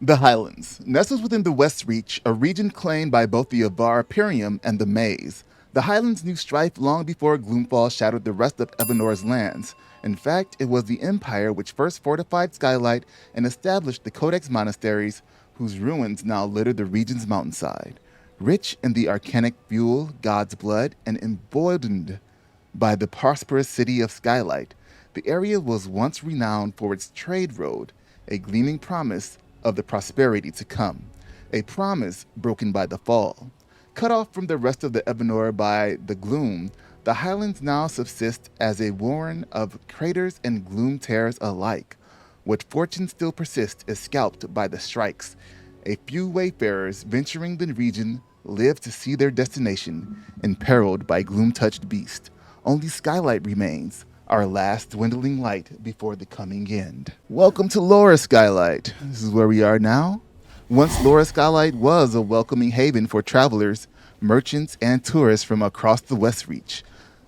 The Highlands, nestled within the West Reach, a region claimed by both the Avar Imperium and the Maze. The Highlands knew strife long before Gloomfall shadowed the rest of Evanor's lands. In fact, it was the Empire which first fortified Skylight and established the Codex monasteries, whose ruins now litter the region's mountainside. Rich in the arcanic fuel, God's blood, and emboldened by the prosperous city of Skylight, the area was once renowned for its trade road, a gleaming promise of the prosperity to come, a promise broken by the fall. Cut off from the rest of the Evanor by the gloom, the Highlands now subsist as a warren of craters and gloom terrors alike. What fortune still persists is scalped by the strikes. A few wayfarers venturing the region live to see their destination imperiled by gloom-touched beast. Only Skylight remains, our last dwindling light before the coming end. Welcome to Laura Skylight. This is where we are now. Once Laura Skylight was a welcoming haven for travelers, merchants, and tourists from across the West Reach.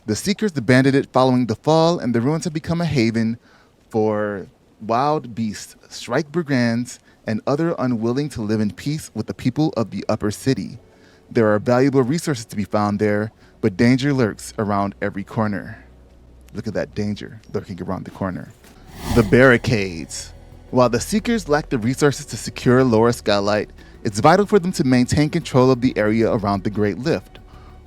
The Seekers abandoned it following the fall, and the ruins have become a haven for wild beasts, strike brigands, and other unwilling to live in peace with the people of the upper city. There are valuable resources to be found there, but danger lurks around every corner. Look at that danger lurking around the corner. The Barricades. While the Seekers lack the resources to secure Laura Skylight, it's vital for them to maintain control of the area around the Great Lift.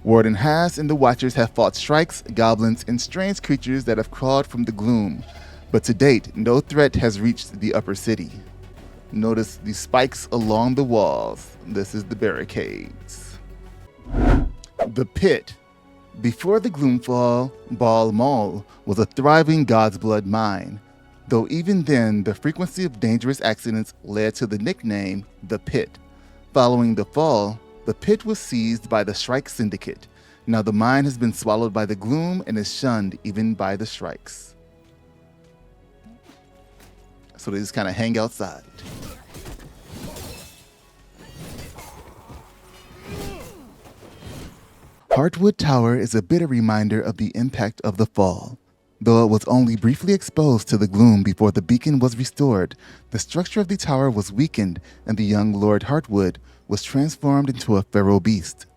Warden Haas and the Watchers have fought strikes, goblins, and strange creatures that have crawled from the gloom, but to date, no threat has reached the upper city. Notice the spikes along the walls. This is the Barricades. The Pit. Before the Gloomfall, Bal Mol was a thriving God's Blood mine, though even then the frequency of dangerous accidents led to the nickname The Pit. Following the fall, the pit was seized by the Strike Syndicate. Now the mine has been swallowed by the gloom and is shunned even by the strikes. So they just kind of hang outside. Heartwood Tower is a bitter reminder of the impact of the fall. Though it was only briefly exposed to the gloom before the beacon was restored, the structure of the tower was weakened and the young Lord Heartwood was transformed into a feral beast.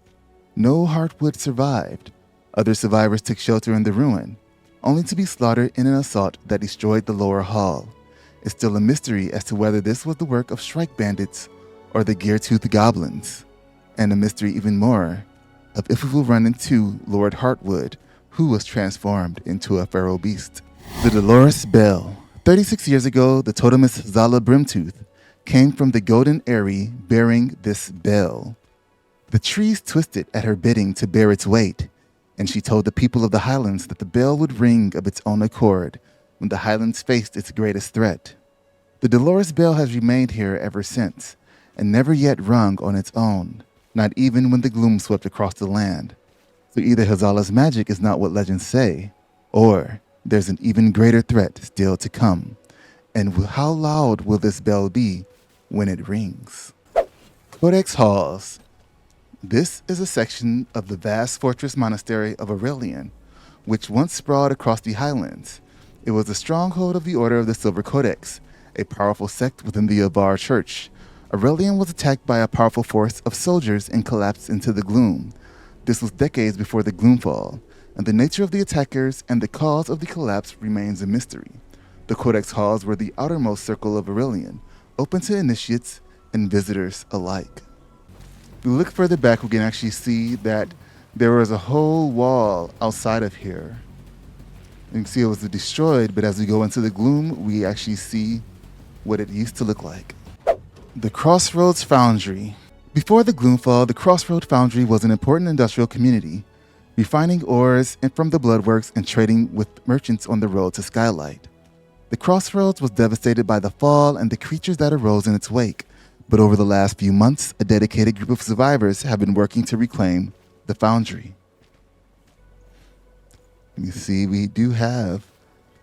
No Heartwood survived. Other survivors took shelter in the ruin, only to be slaughtered in an assault that destroyed the lower hall. It's still a mystery as to whether this was the work of strike bandits or the gear-toothed goblins. And a mystery even more of if we will run into Lord Heartwood, who was transformed into a feral beast. The Dolorous Bell. 36 years ago, the totemist Zala Brimtooth came from the Golden Eyrie bearing this bell. The trees twisted at her bidding to bear its weight, and she told the people of the Highlands that the bell would ring of its own accord when the Highlands faced its greatest threat. The Dolorous Bell has remained here ever since, and never yet rung on its own, not even when the gloom swept across the land. So either Hazala's magic is not what legends say, or there's an even greater threat still to come. And how loud will this bell be when it rings? Codex Halls. This is a section of the vast fortress monastery of Aurelian, which once sprawled across the Highlands. It was the stronghold of the Order of the Silver Codex, a powerful sect within the Avar Church. Aurelian was attacked by a powerful force of soldiers and collapsed into the gloom. This was decades before the Gloomfall, and the nature of the attackers and the cause of the collapse remains a mystery. The Codex Halls were the outermost circle of Aurelian, open to initiates and visitors alike. If we look further back, we can actually see that there was a whole wall outside of here. You can see it was destroyed, but as we go into the gloom, we actually see what it used to look like. The Crossroads Foundry. Before the Gloomfall, the Crossroads Foundry was an important industrial community, refining ores from the Bloodworks and trading with merchants on the road to Skylight. The Crossroads was devastated by the fall and the creatures that arose in its wake, but over the last few months, a dedicated group of survivors have been working to reclaim the Foundry. You see, we do have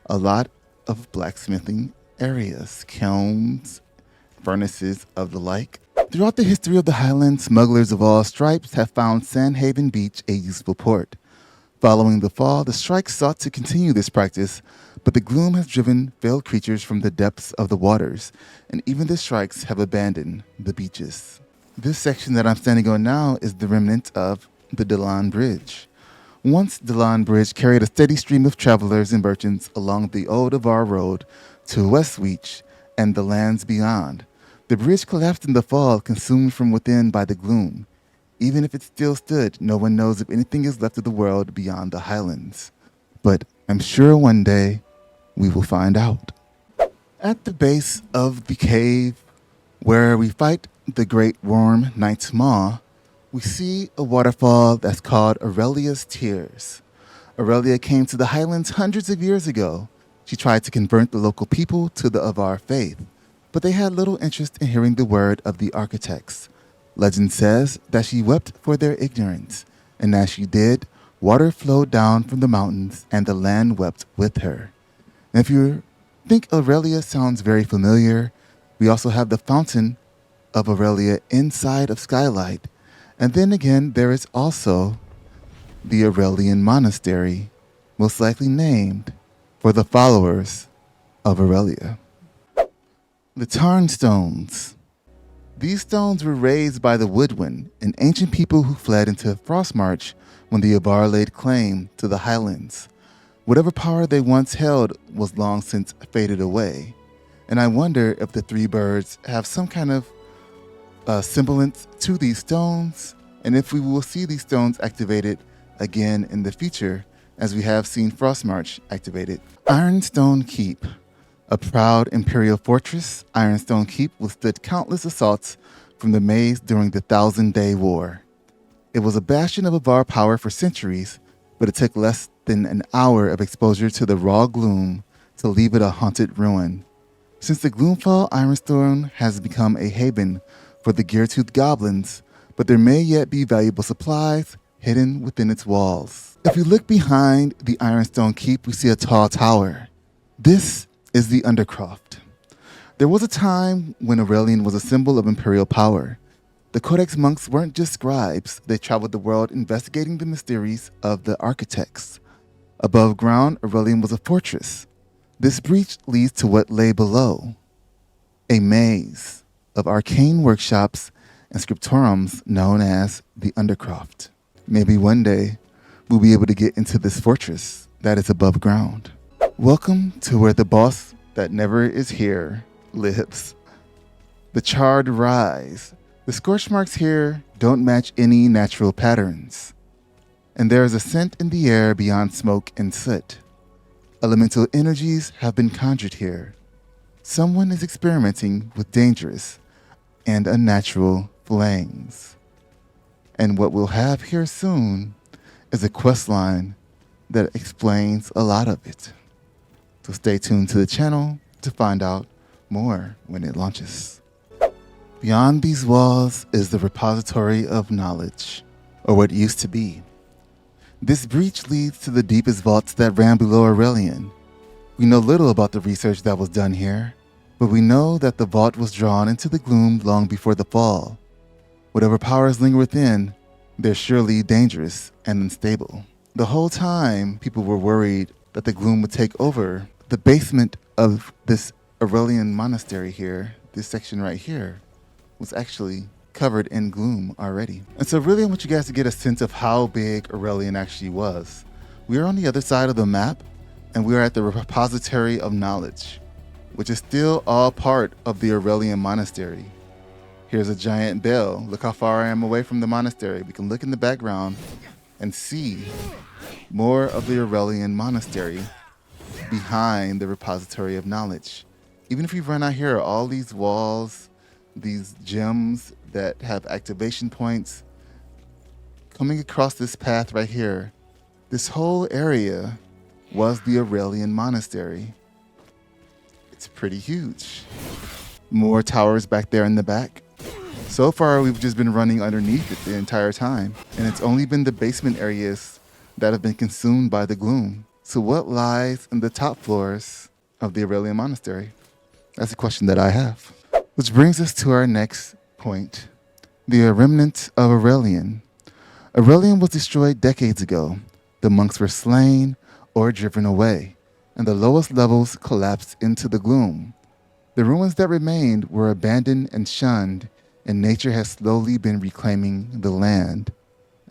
a lot of blacksmithing areas, kilns, furnaces of the like. Throughout the history of the Highlands, smugglers of all stripes have found Sandhaven Beach a useful port. Following the fall, the strikes sought to continue this practice, but the gloom has driven failed creatures from the depths of the waters, and even the strikes have abandoned the beaches. This section that I'm standing on now is the remnant of the Dalan Bridge. Once Dalan Bridge carried a steady stream of travelers and merchants along the old Avar Road to Westreach and the lands beyond. The bridge collapsed in the fall, consumed from within by the gloom. Even if it still stood, no one knows if anything is left of the world beyond the Highlands. But I'm sure one day we will find out. At the base of the cave, where we fight the great worm Knight's Maw, we see a waterfall that's called Aurelia's Tears. Aurelia came to the Highlands hundreds of years ago. She tried to convert the local people to the Avar faith, but they had little interest in hearing the word of the architects. Legend says that she wept for their ignorance, and as she did, water flowed down from the mountains and the land wept with her. And if you think Aurelia sounds very familiar, we also have the fountain of Aurelia inside of Skylight. And then again, there is also the Aurelian Monastery, most likely named for the followers of Aurelia. The Tarnstones. These stones were raised by the Woodwind, an ancient people who fled into Frostmarch when the Avar laid claim to the Highlands. Whatever power they once held was long since faded away. And I wonder if the three birds have some kind of semblance to these stones, and if we will see these stones activated again in the future, as we have seen Frostmarch activated. Ironstone Keep. A proud imperial fortress, Ironstone Keep withstood countless assaults from the maze during the Thousand-Day War. It was a bastion of Avar power for centuries, but it took less than an hour of exposure to the raw gloom to leave it a haunted ruin. Since the Gloomfall, Ironstone has become a haven for the gear-toothed goblins, but there may yet be valuable supplies hidden within its walls. If we look behind the Ironstone Keep, we see a tall tower. This is the Undercroft. There was a time when Aurelian was a symbol of imperial power. The Codex monks weren't just scribes, they traveled the world investigating the mysteries of the architects. Above ground, Aurelian was a fortress. This breach leads to what lay below, a maze of arcane workshops and scriptorums known as the Undercroft. Maybe one day we'll be able to get into this fortress that is above ground. Welcome to where the boss that never is here lives. The Charred Rise. The scorch marks here don't match any natural patterns. And there is a scent in the air beyond smoke and soot. Elemental energies have been conjured here. Someone is experimenting with dangerous and unnatural flames. And what we'll have here soon is a questline that explains a lot of it. So stay tuned to the channel to find out more when it launches. Beyond these walls is the repository of knowledge, or what used to be. This breach leads to the deepest vaults that ran below Aurelian. We know little about the research that was done here, but we know that the vault was drawn into the gloom long before the fall. Whatever powers linger within, they're surely dangerous and unstable. The whole time, people were worried that the gloom would take over. The basement of this Aurelian monastery here, this section right here, was actually covered in gloom already. And so really I want you guys to get a sense of how big Aurelian actually was. We are on the other side of the map, and we are at the repository of knowledge, which is still all part of the Aurelian monastery. Here's a giant bell. Look how far I am away from the monastery. We can look in the background and see more of the Aurelian monastery behind the repository of knowledge. Even if we run out here, all these walls, these gems that have activation points, coming across this path right here, this whole area was the Aurelian monastery. It's pretty huge. More towers back there in the back. So far, we've just been running underneath it the entire time, and it's only been the basement areas that have been consumed by the gloom. So what lies in the top floors of the Aurelian monastery? That's a question that I have. Which brings us to our next point, the Remnants of Aurelian. Aurelian was destroyed decades ago. The monks were slain or driven away. and the lowest levels collapsed into the gloom. The ruins that remained were abandoned and shunned, and nature has slowly been reclaiming the land.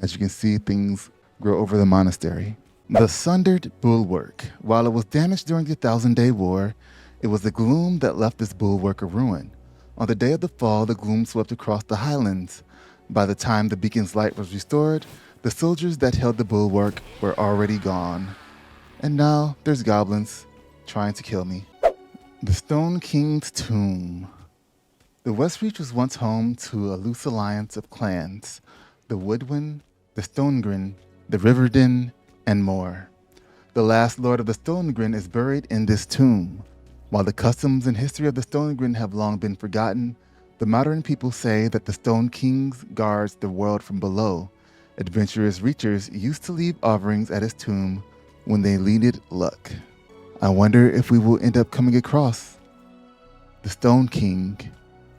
As you can see, things grow over the monastery. The Sundered Bulwark. While it was damaged during the Thousand-Day War, it was the gloom that left this bulwark a ruin. On the day of the fall, the gloom swept across the Highlands. By the time the beacon's light was restored, the soldiers that held the bulwark were already gone. And now there's goblins trying to kill me. The Stone King's Tomb. The Westreach was once home to a loose alliance of clans, the Woodwind, the Stonegrin, the Riverdin, and more. The last lord of the Stonegrin is buried in this tomb. While the customs and history of the Stonegrin have long been forgotten, the modern people say that the Stone King guards the world from below. Adventurous reachers used to leave offerings at his tomb when they needed luck. I wonder if we will end up coming across the Stone King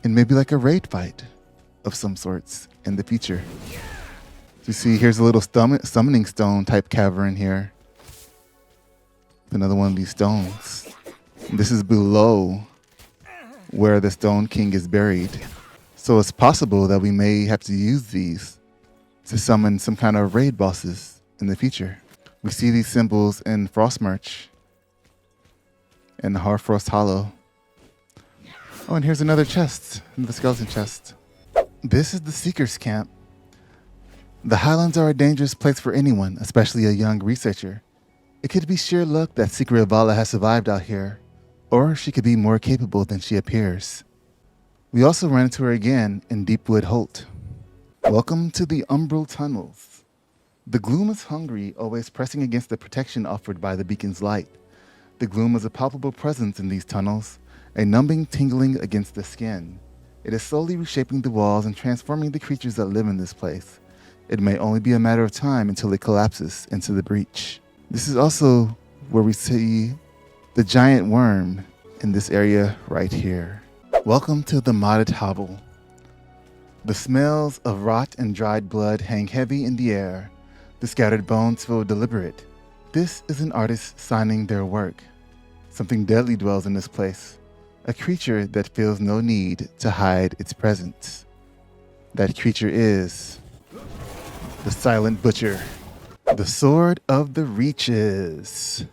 in maybe like a raid fight of some sorts in the future. You see, here's a little summoning stone type cavern here. Another one of these stones. This is below where the Stone King is buried. So it's possible that we may have to use these to summon some kind of raid bosses in the future. We see these symbols in Frostmarch and the Harfrost Hollow. Oh, and here's another chest, the skeleton chest. This is the Seeker's Camp. The Highlands are a dangerous place for anyone, especially a young researcher. It could be sheer luck that Secret Avala has survived out here, or she could be more capable than she appears. We also ran into her again in Deepwood Holt. Welcome to the Umbral Tunnels. The gloom is hungry, always pressing against the protection offered by the beacon's light. The gloom is a palpable presence in these tunnels, a numbing tingling against the skin. It is slowly reshaping the walls and transforming the creatures that live in this place. It may only be a matter of time until it collapses into the breach. This is also where we see the giant worm in this area right here. Welcome to the Mottled Hovel. The smells of rot and dried blood hang heavy in the air. The scattered bones feel deliberate. This is an artist signing their work. Something deadly dwells in this place. A creature that feels no need to hide its presence. That creature is the Silent Butcher. The Sword of the Reaches.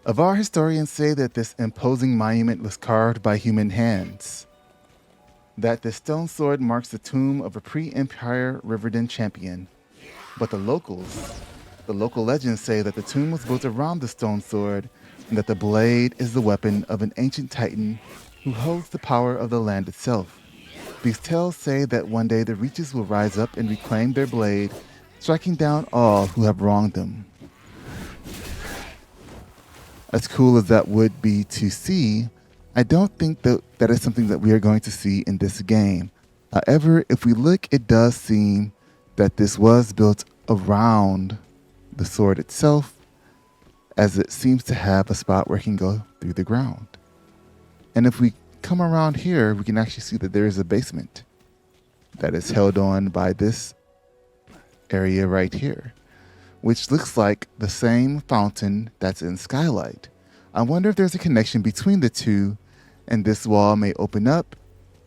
Avar historians say that this imposing monument was carved by human hands. That the stone sword marks the tomb of a pre-Empire Riverdin champion. But the local legends say that the tomb was built around the stone sword and that the blade is the weapon of an ancient titan who holds the power of the land itself. These tales say that one day the Reaches will rise up and reclaim their blade, striking down all who have wronged them. As cool as that would be to see, I don't think that is something that we are going to see in this game. However, if we look, it does seem that this was built around the sword itself, as it seems to have a spot where it can go through the ground. And if we come around here, we can actually see that there is a basement that is held on by this area right here, which looks like the same fountain that's in Skylight. I wonder if there's a connection between the two, and this wall may open up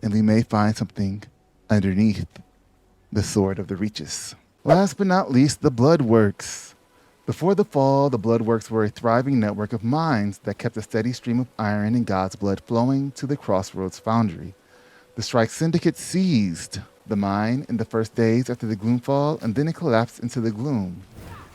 and we may find something underneath the Sword of the Reaches. Last but not least, the Bloodworks. Before the fall, the Bloodworks were a thriving network of mines that kept a steady stream of iron and God's blood flowing to the Crossroads Foundry. The Strike Syndicate seized the mine in the first days after the Gloomfall, and then it collapsed into the gloom.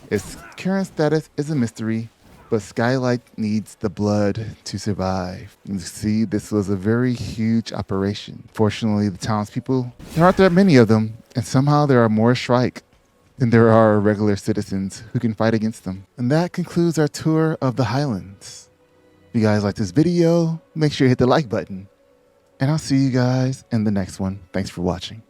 Its current status is a mystery, but Skylight needs the blood to survive. You see, this was a very huge operation. Fortunately, the townspeople, there aren't that many of them, and somehow there are more Strike than there are regular citizens who can fight against them. And that concludes our tour of the Highlands. If you guys like this video, make sure you hit the like button. And I'll see you guys in the next one. Thanks for watching.